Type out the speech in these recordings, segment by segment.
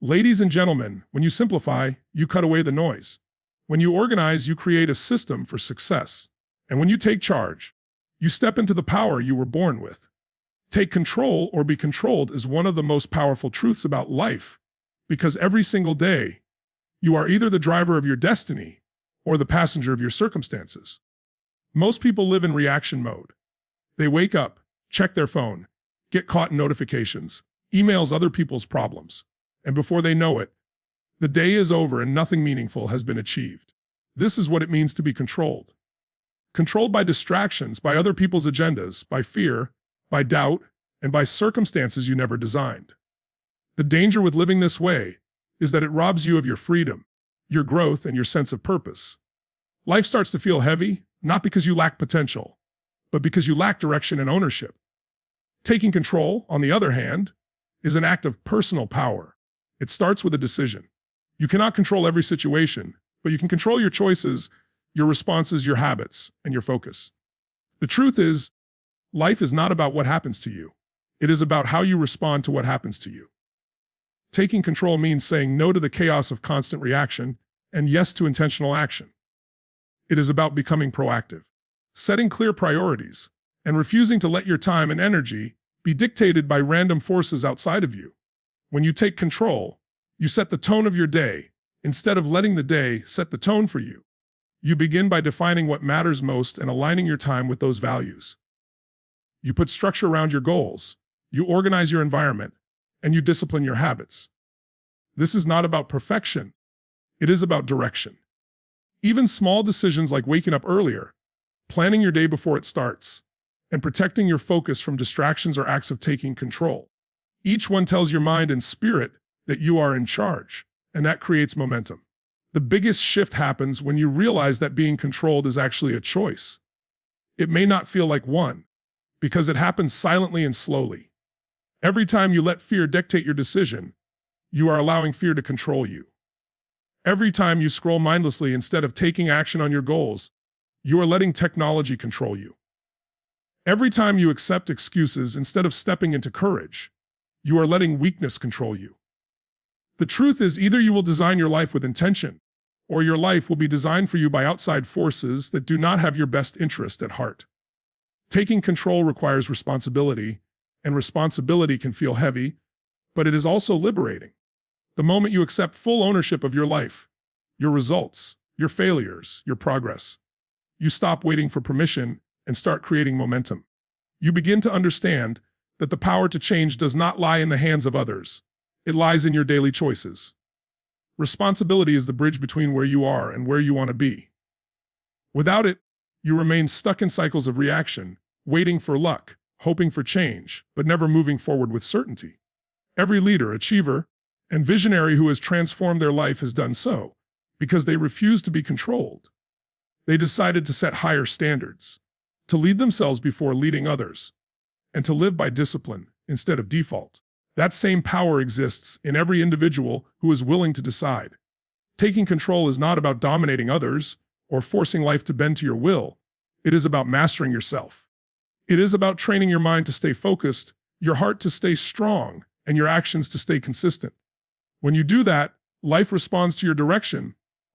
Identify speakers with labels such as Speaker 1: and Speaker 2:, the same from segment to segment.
Speaker 1: Ladies and gentlemen, when you simplify, you cut away the noise. When you organize, you create a system for success. And when you take charge, you step into the power you were born with. Take control or be controlled is one of the most powerful truths about life, because every single day, you are either the driver of your destiny or the passenger of your circumstances. Most people live in reaction mode. They wake up, check their phone, get caught in notifications, emails other people's problems, and before they know it, the day is over and nothing meaningful has been achieved. This is what it means to be controlled. Controlled by distractions, by other people's agendas, by fear, by doubt, and by circumstances you never designed. The danger with living this way is that it robs you of your freedom, your growth, and your sense of purpose. Life starts to feel heavy, not because you lack potential, but because you lack direction and ownership. Taking control, on the other hand, is an act of personal power. It starts with a decision. You cannot control every situation, but you can control your choices, your responses, your habits, and your focus. The truth is, life is not about what happens to you. It is about how you respond to what happens to you. Taking control means saying no to the chaos of constant reaction and yes to intentional action. It is about becoming proactive, setting clear priorities, and refusing to let your time and energy be dictated by random forces outside of you. When you take control, you set the tone of your day, instead of letting the day set the tone for you. You begin by defining what matters most and aligning your time with those values. You put structure around your goals, you organize your environment, and you discipline your habits. This is not about perfection. It is about direction. Even small decisions like waking up earlier, planning your day before it starts, and protecting your focus from distractions are acts of taking control. Each one tells your mind and spirit that you are in charge, and that creates momentum. The biggest shift happens when you realize that being controlled is actually a choice. It may not feel like one, because it happens silently and slowly. Every time you let fear dictate your decision, you are allowing fear to control you. Every time you scroll mindlessly instead of taking action on your goals, you are letting technology control you. Every time you accept excuses instead of stepping into courage, you are letting weakness control you. The truth is, either you will design your life with intention, or your life will be designed for you by outside forces that do not have your best interest at heart. Taking control requires responsibility, and responsibility can feel heavy, but it is also liberating. The moment you accept full ownership of your life, your results, your failures, your progress, you stop waiting for permission and start creating momentum. You begin to understand that the power to change does not lie in the hands of others. It lies in your daily choices. Responsibility is the bridge between where you are and where you want to be. Without it, you remain stuck in cycles of reaction, waiting for luck, hoping for change, but never moving forward with certainty. Every leader, achiever, and visionary who has transformed their life has done so because they refused to be controlled. They decided to set higher standards, to lead themselves before leading others, and to live by discipline instead of default. That same power exists in every individual who is willing to decide. Taking control is not about dominating others or forcing life to bend to your will. It is about mastering yourself. It is about training your mind to stay focused, your heart to stay strong, and your actions to stay consistent. When you do that, life responds to your direction,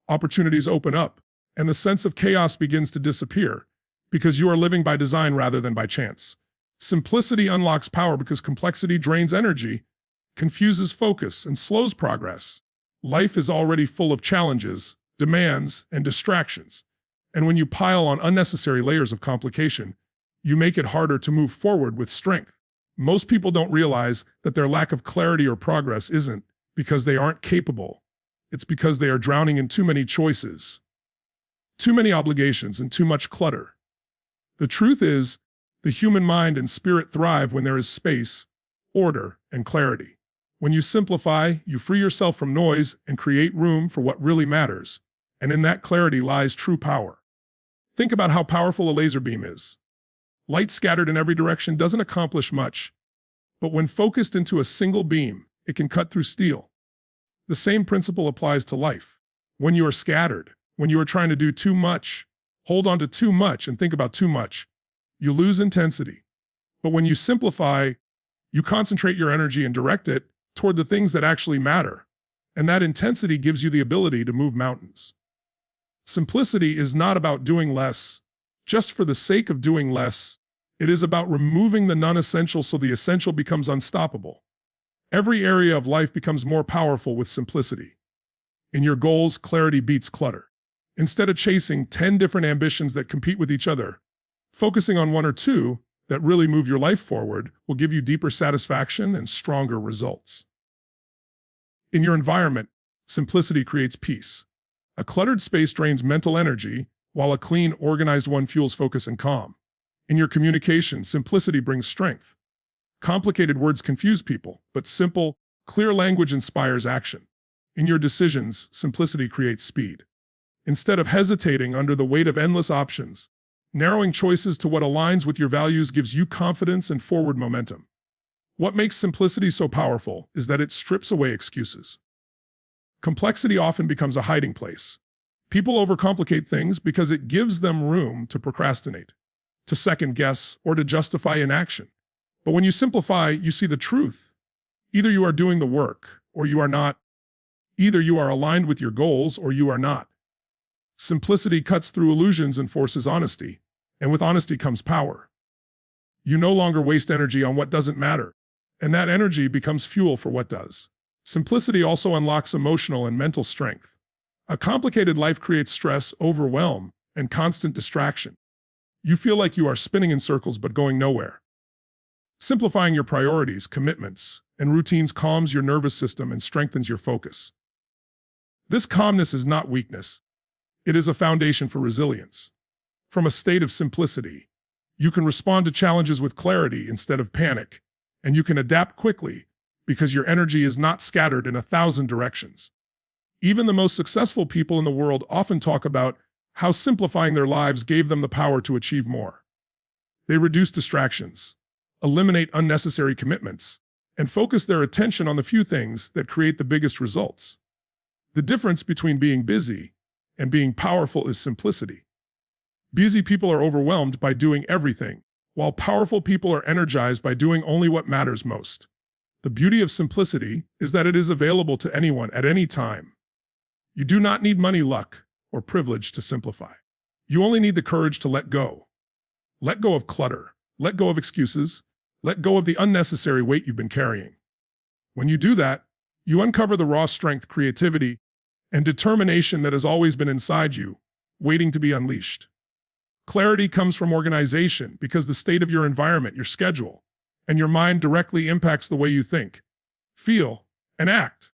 Speaker 1: opportunities open up, and the sense of chaos begins to disappear because you are living by design rather than by chance. Simplicity unlocks power because complexity drains energy, confuses focus, and slows progress. Life is already full of challenges, demands, and distractions. And when you pile on unnecessary layers of complication, you make it harder to move forward with strength. Most people don't realize that their lack of clarity or progress isn't because they aren't capable. It's because they are drowning in too many choices, too many obligations, and too much clutter. The truth is, the human mind and spirit thrive when there is space, order, and clarity. When you simplify, you free yourself from noise and create room for what really matters. And in that clarity lies true power. Think about how powerful a laser beam is. Light scattered in every direction doesn't accomplish much, but when focused into a single beam, it can cut through steel. The same principle applies to life. When you are scattered, when you are trying to do too much, hold on to too much and think about too much, you lose intensity. But when you simplify, you concentrate your energy and direct it toward the things that actually matter. and that intensity gives you the ability to move mountains. Simplicity is not about doing less just for the sake of doing less. It is about removing the non-essential so the essential becomes unstoppable. Every area of life becomes more powerful with simplicity. In your goals, clarity beats clutter. Instead of chasing 10 different ambitions that compete with each other, focusing on one or two that really move your life forward will give you deeper satisfaction and stronger results. In your environment, simplicity creates peace. A cluttered space drains mental energy, while a clean, organized one fuels focus and calm. In your communication, simplicity brings strength. Complicated words confuse people, but simple, clear language inspires action. In your decisions, simplicity creates speed. Instead of hesitating under the weight of endless options, narrowing choices to what aligns with your values gives you confidence and forward momentum. What makes simplicity so powerful is that it strips away excuses. Complexity often becomes a hiding place. People overcomplicate things because it gives them room to procrastinate, to second guess, or to justify inaction. But when you simplify, you see the truth. Either you are doing the work, or you are not. Either you are aligned with your goals, or you are not. Simplicity cuts through illusions and forces honesty, and with honesty comes power. You no longer waste energy on what doesn't matter, and that energy becomes fuel for what does. Simplicity also unlocks emotional and mental strength. A complicated life creates stress, overwhelm, and constant distraction. You feel like you are spinning in circles but going nowhere. Simplifying your priorities, commitments, and routines calms your nervous system and strengthens your focus. This calmness is not weakness. It is a foundation for resilience. From a state of simplicity, you can respond to challenges with clarity instead of panic, and you can adapt quickly because your energy is not scattered in 1,000 directions. Even the most successful people in the world often talk about how simplifying their lives gave them the power to achieve more. They reduce distractions, eliminate unnecessary commitments, and focus their attention on the few things that create the biggest results. The difference between being busy and being powerful is simplicity. Busy people are overwhelmed by doing everything, while powerful people are energized by doing only what matters most. The beauty of simplicity is that it is available to anyone at any time. You do not need money, luck, or privilege to simplify. You only need the courage to let go. Let go of clutter, let go of excuses, let go of the unnecessary weight you've been carrying. When you do that, you uncover the raw strength, creativity, and determination that has always been inside you, waiting to be unleashed. Clarity comes from organization because the state of your environment, your schedule, and your mind directly impacts the way you think, feel, and act.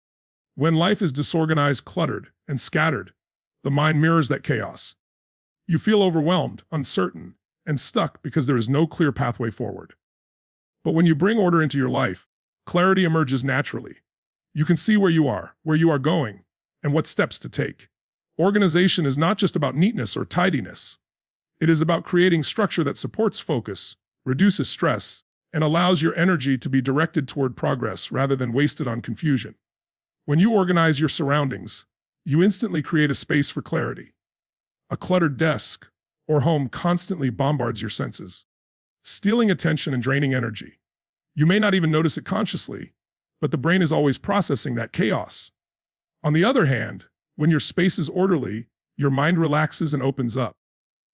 Speaker 1: When life is disorganized, cluttered, and scattered, the mind mirrors that chaos. You feel overwhelmed, uncertain, and stuck because there is no clear pathway forward. But when you bring order into your life, clarity emerges naturally. You can see where you are going, and what steps to take. Organization is not just about neatness or tidiness. It is about creating structure that supports focus, reduces stress, and allows your energy to be directed toward progress rather than wasted on confusion. When you organize your surroundings, you instantly create a space for clarity. A cluttered desk or home constantly bombards your senses, stealing attention and draining energy. You may not even notice it consciously, but the brain is always processing that chaos. On the other hand, when your space is orderly, your mind relaxes and opens up.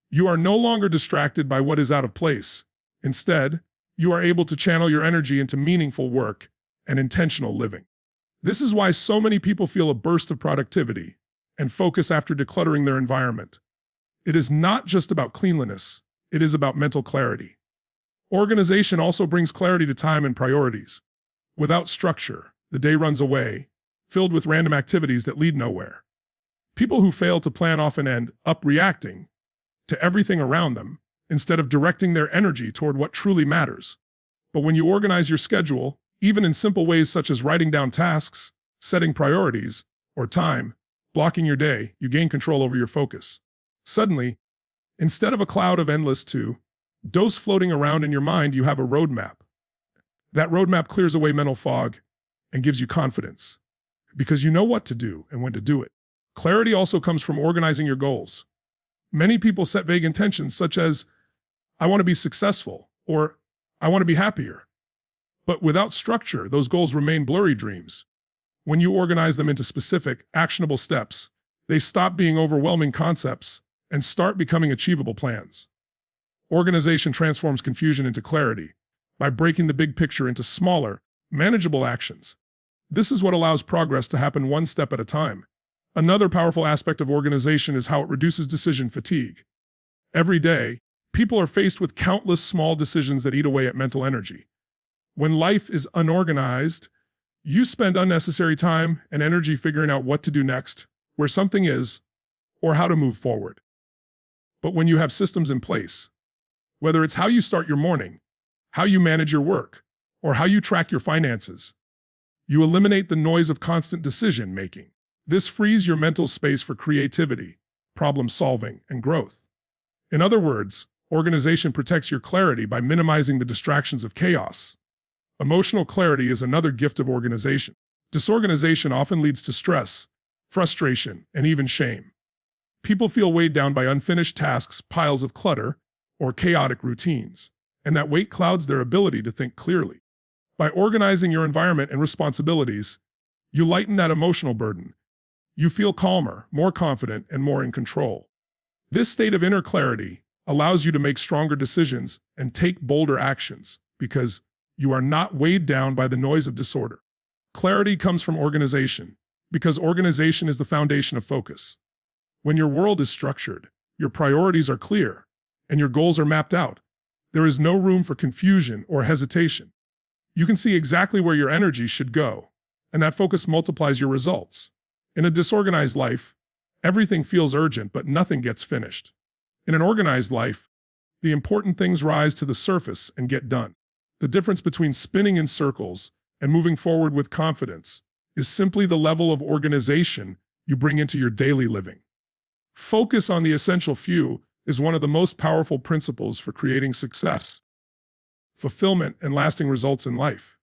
Speaker 1: You are no longer distracted by what is out of place. Instead, you are able to channel your energy into meaningful work and intentional living. This is why so many people feel a burst of productivity and focus after decluttering their environment. It is not just about cleanliness, it is about mental clarity. Organization also brings clarity to time and priorities. Without structure, the day runs away, filled with random activities that lead nowhere. People who fail to plan often end up reacting to everything around them instead of directing their energy toward what truly matters. But when you organize your schedule, even in simple ways such as writing down tasks, setting priorities, or time, blocking your day, you gain control over your focus. Suddenly, instead of a cloud of endless to-dos floating around in your mind, you have a roadmap. That roadmap clears away mental fog and gives you confidence, because you know what to do and when to do it. Clarity also comes from organizing your goals. Many people set vague intentions such as, I want to be successful, or I want to be happier. But without structure, those goals remain blurry dreams. When you organize them into specific, actionable steps, they stop being overwhelming concepts and start becoming achievable plans. Organization transforms confusion into clarity by breaking the big picture into smaller, manageable actions. This is what allows progress to happen one step at a time. Another powerful aspect of organization is how it reduces decision fatigue. Every day, people are faced with countless small decisions that eat away at mental energy. When life is unorganized, you spend unnecessary time and energy figuring out what to do next, where something is, or how to move forward. But when you have systems in place, whether it's how you start your morning, how you manage your work, or how you track your finances, you eliminate the noise of constant decision-making. This frees your mental space for creativity, problem-solving, and growth. In other words, organization protects your clarity by minimizing the distractions of chaos. Emotional clarity is another gift of organization. Disorganization often leads to stress, frustration, and even shame. People feel weighed down by unfinished tasks, piles of clutter, or chaotic routines, and that weight clouds their ability to think clearly. By organizing your environment and responsibilities, you lighten that emotional burden. You feel calmer, more confident, and more in control. This state of inner clarity allows you to make stronger decisions and take bolder actions because you are not weighed down by the noise of disorder. Clarity comes from organization because organization is the foundation of focus. When your world is structured, your priorities are clear, and your goals are mapped out, there is no room for confusion or hesitation. You can see exactly where your energy should go, and that focus multiplies your results. In a disorganized life, everything feels urgent, but nothing gets finished. In an organized life, the important things rise to the surface and get done. The difference between spinning in circles and moving forward with confidence is simply the level of organization you bring into your daily living. Focus on the essential few is one of the most powerful principles for creating success, fulfillment, and lasting results in life.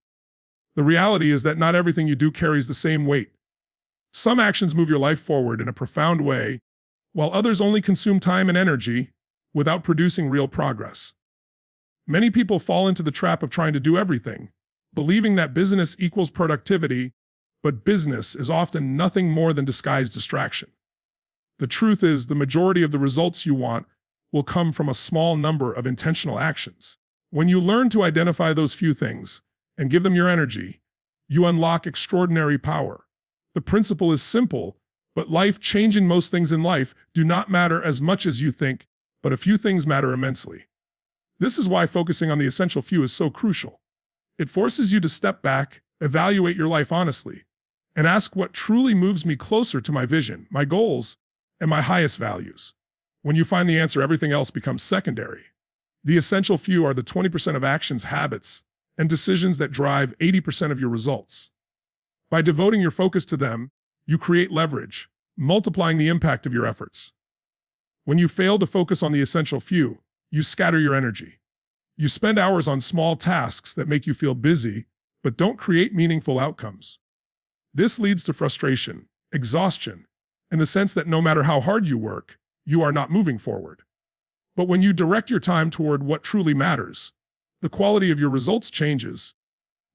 Speaker 1: The reality is that not everything you do carries the same weight. Some actions move your life forward in a profound way, while others only consume time and energy without producing real progress. Many people fall into the trap of trying to do everything, believing that business equals productivity, but business is often nothing more than disguised distraction. The truth is, the majority of the results you want will come from a small number of intentional actions. When you learn to identify those few things and give them your energy, you unlock extraordinary power. The principle is simple, but life-changing. Most things in life do not matter as much as you think, but a few things matter immensely. This is why focusing on the essential few is so crucial. It forces you to step back, evaluate your life honestly, and ask what truly moves me closer to my vision, my goals, and my highest values. When you find the answer, everything else becomes secondary. The essential few are the 20% of actions, habits, and decisions that drive 80% of your results. By devoting your focus to them, you create leverage, multiplying the impact of your efforts. When you fail to focus on the essential few, you scatter your energy. You spend hours on small tasks that make you feel busy, but don't create meaningful outcomes. This leads to frustration, exhaustion, and the sense that no matter how hard you work, you are not moving forward. But when you direct your time toward what truly matters, the quality of your results changes.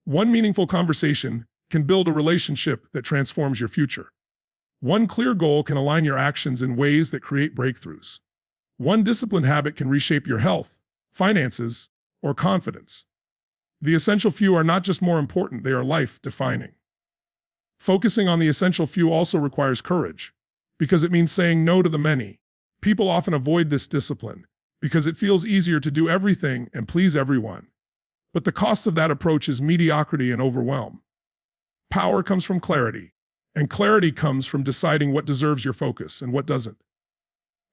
Speaker 1: One meaningful conversation can build a relationship that transforms your future. One clear goal can align your actions in ways that create breakthroughs. One disciplined habit can reshape your health, finances, or confidence. The essential few are not just more important, they are life-defining. Focusing on the essential few also requires courage, because it means saying no to the many. People often avoid this discipline because it feels easier to do everything and please everyone. But the cost of that approach is mediocrity and overwhelm. Power comes from clarity, and clarity comes from deciding what deserves your focus and what doesn't.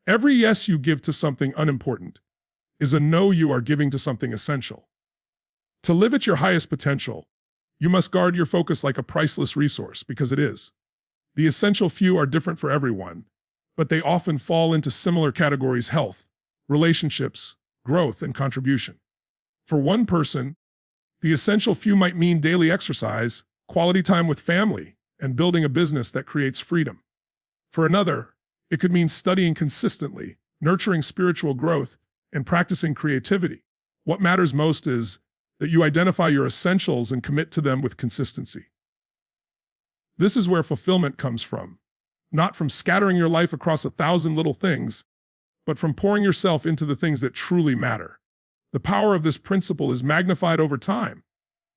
Speaker 1: Every yes you give to something unimportant is a no you are giving to something essential. To live at your highest potential, you must guard your focus like a priceless resource, because it is. The essential few are different for everyone, but they often fall into similar categories: health, relationships, growth, and contribution. For one person, the essential few might mean daily exercise, quality time with family, and building a business that creates freedom. For another, it could mean studying consistently, nurturing spiritual growth, and practicing creativity. What matters most is that you identify your essentials and commit to them with consistency. This is where fulfillment comes from, not from scattering your life across 1,000 little things, but from pouring yourself into the things that truly matter. The power of this principle is magnified over time.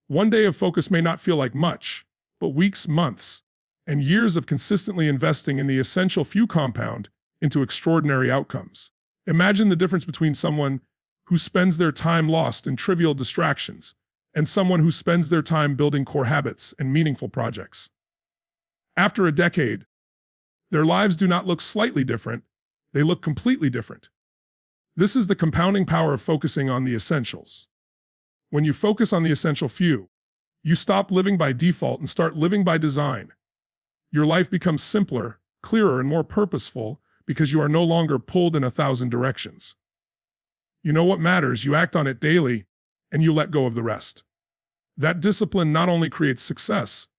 Speaker 1: One day of focus may not feel like much, but weeks, months, and years of consistently investing in the essential few compound into extraordinary outcomes. Imagine the difference between someone who spends their time lost in trivial distractions and someone who spends their time building core habits and meaningful projects. After a decade, their lives do not look slightly different, they look completely different. This is the compounding power of focusing on the essentials. When you focus on the essential few, you stop living by default and start living by design. Your life becomes simpler, clearer, and more purposeful because you are no longer pulled in 1,000 directions. You know what matters, you act on it daily, and you let go of the rest. That discipline not only creates success,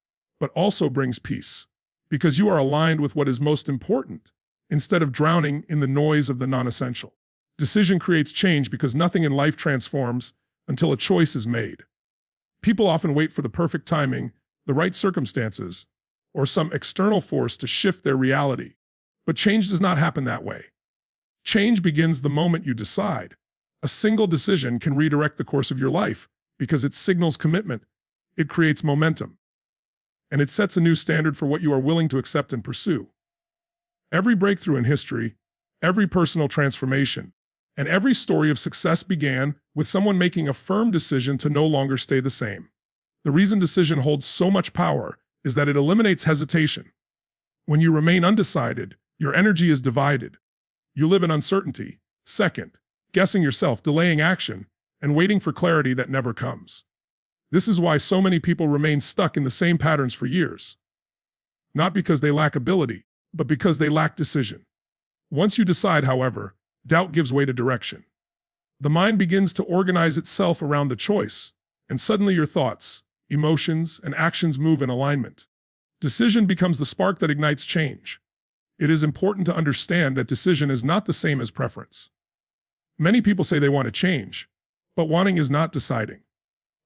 Speaker 1: but also brings peace, because you are aligned with what is most important, instead of drowning in the noise of the non-essential. Decision creates change because nothing in life transforms until a choice is made. People often wait for the perfect timing, the right circumstances, or some external force to shift their reality. But change does not happen that way. Change begins the moment you decide. A single decision can redirect the course of your life because it signals commitment, it creates momentum, and it sets a new standard for what you are willing to accept and pursue. Every breakthrough in history, every personal transformation, and every story of success began with someone making a firm decision to no longer stay the same. The reason decision holds so much power is that it eliminates hesitation. When you remain undecided, your energy is divided. You live in uncertainty, second, guessing yourself, delaying action, and waiting for clarity that never comes. This is why so many people remain stuck in the same patterns for years. Not because they lack ability, but because they lack decision. Once you decide, however, doubt gives way to direction. The mind begins to organize itself around the choice, and suddenly your thoughts, emotions, and actions move in alignment. Decision becomes the spark that ignites change. It is important to understand that decision is not the same as preference. Many people say they want to change, but wanting is not deciding.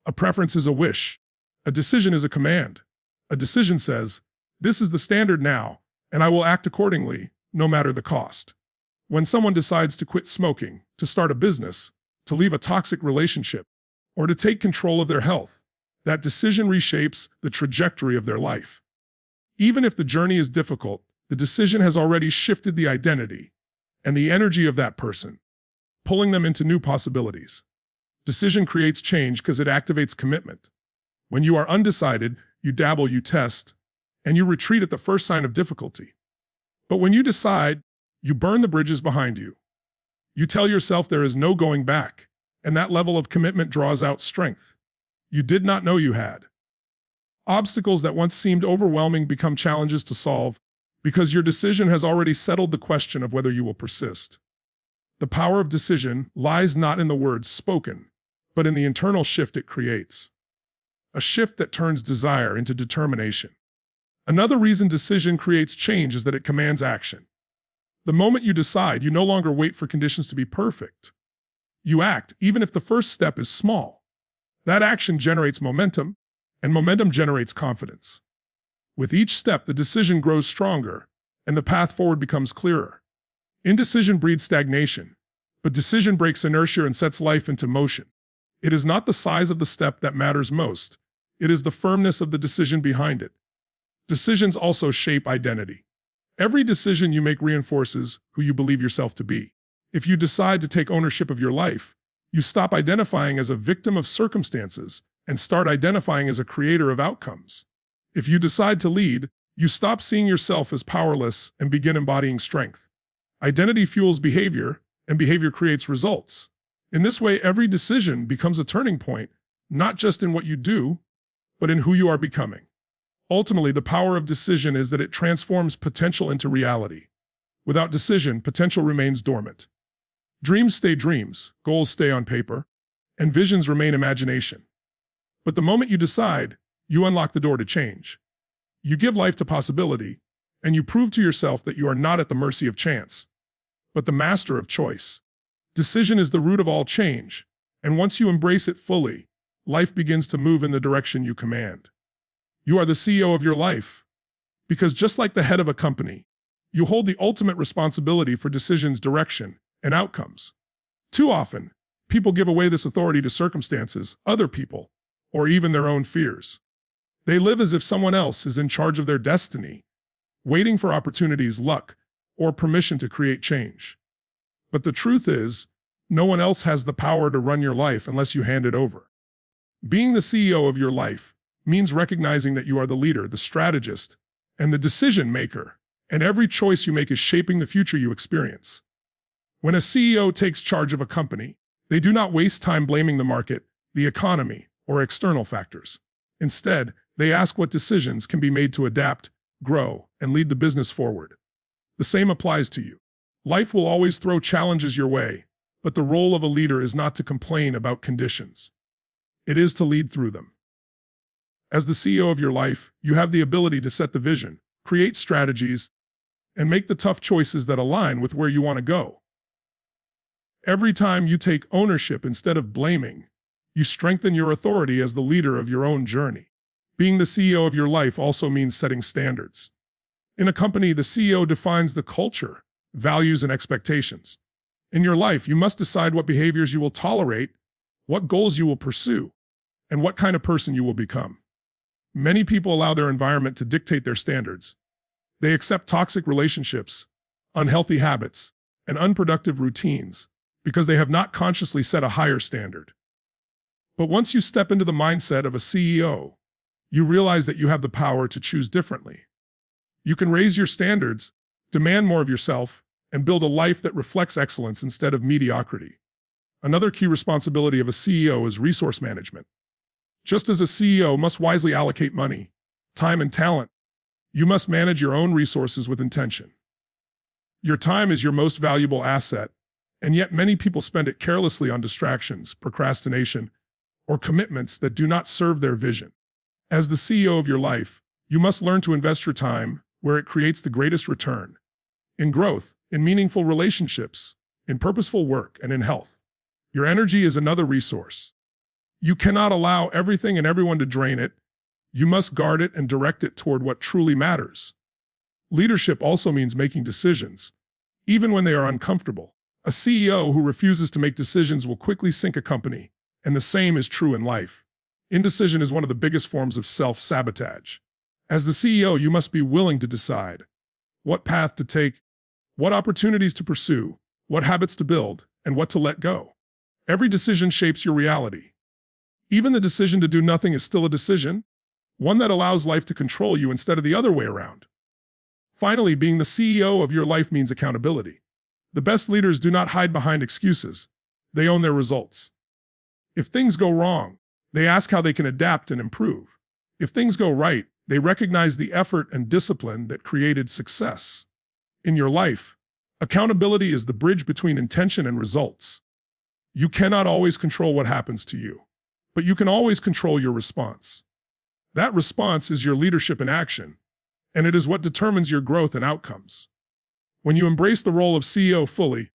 Speaker 1: A preference is a wish. A decision is a command. A decision says, "This is the standard now, and I will act accordingly, no matter the cost." When someone decides to quit smoking, to start a business, to leave a toxic relationship, or to take control of their health, that decision reshapes the trajectory of their life. Even if the journey is difficult, the decision has already shifted the identity and the energy of that person, pulling them into new possibilities. Decision creates change because it activates commitment. When you are undecided, you dabble, you test, and you retreat at the first sign of difficulty. But when you decide, you burn the bridges behind you. You tell yourself there is no going back, and that level of commitment draws out strength you did not know you had. Obstacles that once seemed overwhelming become challenges to solve because your decision has already settled the question of whether you will persist. The power of decision lies not in the words spoken, but in the internal shift it creates. A shift that turns desire into determination. Another reason decision creates change is that it commands action. The moment you decide, you no longer wait for conditions to be perfect. You act, even if the first step is small. That action generates momentum, and momentum generates confidence. With each step, the decision grows stronger, and the path forward becomes clearer. Indecision breeds stagnation, but decision breaks inertia and sets life into motion. It is not the size of the step that matters most. It is the firmness of the decision behind it. Decisions also shape identity. Every decision you make reinforces who you believe yourself to be. If you decide to take ownership of your life, you stop identifying as a victim of circumstances and start identifying as a creator of outcomes. If you decide to lead, you stop seeing yourself as powerless and begin embodying strength. Identity fuels behavior, and behavior creates results. In this way, every decision becomes a turning point, not just in what you do, but in who you are becoming. Ultimately, the power of decision is that it transforms potential into reality. Without decision, potential remains dormant. Dreams stay dreams, goals stay on paper, and visions remain imagination. But the moment you decide, you unlock the door to change. You give life to possibility, and you prove to yourself that you are not at the mercy of chance, but the master of choice. Decision is the root of all change, and once you embrace it fully, life begins to move in the direction you command. You are the CEO of your life, Because just like the head of a company, you hold the ultimate responsibility for decisions, direction, and outcomes. Too often, people give away this authority to circumstances, other people, or even their own fears. They live as if someone else is in charge of their destiny, waiting for opportunities, luck, or permission to create change. But the truth is, no one else has the power to run your life unless you hand it over. Being the CEO of your life means recognizing that you are the leader, the strategist, and the decision maker, and every choice you make is shaping the future you experience. When a CEO takes charge of a company, they do not waste time blaming the market, the economy, or external factors. Instead, they ask what decisions can be made to adapt, grow, and lead the business forward. The same applies to you. Life will always throw challenges your way, but the role of a leader is not to complain about conditions. It is to lead through them. As the CEO of your life, you have the ability to set the vision, create strategies, and make the tough choices that align with where you want to go. Every time you take ownership instead of blaming, you strengthen your authority as the leader of your own journey. Being the CEO of your life also means setting standards. In a company, the CEO defines the culture, values, and expectations. In your life, you must decide what behaviors you will tolerate, what goals you will pursue, and what kind of person you will become. Many people allow their environment to dictate their standards. They accept toxic relationships, unhealthy habits, and unproductive routines because they have not consciously set a higher standard. But once you step into the mindset of a CEO, you realize that you have the power to choose differently. You can raise your standards, demand more of yourself, and build a life that reflects excellence instead of mediocrity. Another key responsibility of a CEO is resource management. Just as a CEO must wisely allocate money, time, and talent, you must manage your own resources with intention. Your time is your most valuable asset, and yet many people spend it carelessly on distractions, procrastination, or commitments that do not serve their vision. As the CEO of your life, you must learn to invest your time where it creates the greatest return: in growth, in meaningful relationships, in purposeful work, and in health. Your energy is another resource. You cannot allow everything and everyone to drain it. You must guard it and direct it toward what truly matters. Leadership also means making decisions, even when they are uncomfortable. A CEO who refuses to make decisions will quickly sink a company, and the same is true in life. Indecision is one of the biggest forms of self-sabotage. As the CEO, you must be willing to decide what path to take, what opportunities to pursue, what habits to build, and what to let go. Every decision shapes your reality. Even the decision to do nothing is still a decision, one that allows life to control you instead of the other way around. Finally, being the CEO of your life means accountability. The best leaders do not hide behind excuses. They own their results. If things go wrong, they ask how they can adapt and improve. If things go right, they recognize the effort and discipline that created success. In your life, accountability is the bridge between intention and results. You cannot always control what happens to you, but you can always control your response. That response is your leadership in action, and it is what determines your growth and outcomes. When you embrace the role of CEO fully,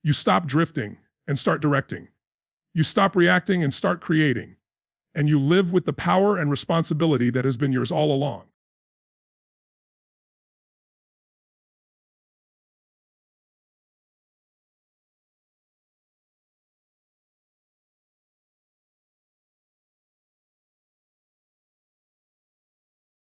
Speaker 1: you stop drifting and start directing. You stop reacting and start creating, and you live with the power and responsibility that has been yours all along.